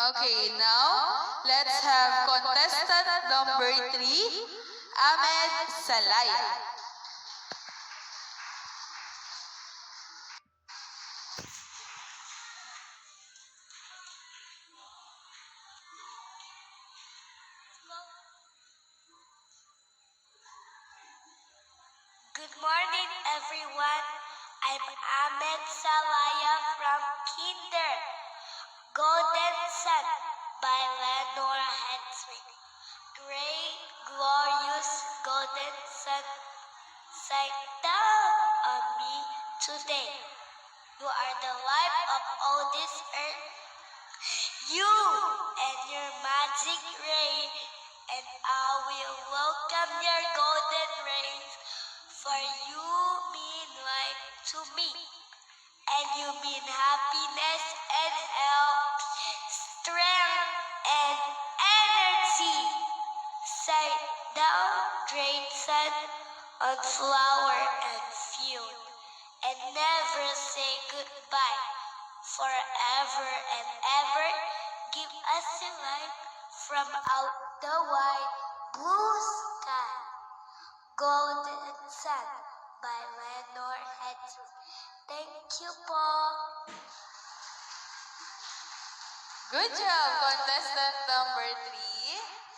Okay, now let's have contestant number 3, Ahmed Salaya. Good morning, everyone. I'm Ahmed Salaya from Kinder Golden Sun by Lenore Henswick. Great, glorious golden sun, shine down on me today. You are the light of all this earth. You and your magic ray, and I will welcome your golden rays. For you mean life to me, and you mean happiness and health, strength and energy. Shine down, great sun, on flower and field, and never say goodbye. Forever and ever, give us the light from out the wide blue sky. Golden Sun by Lenore Henswick. Thank you po. Good job, contestant number 3.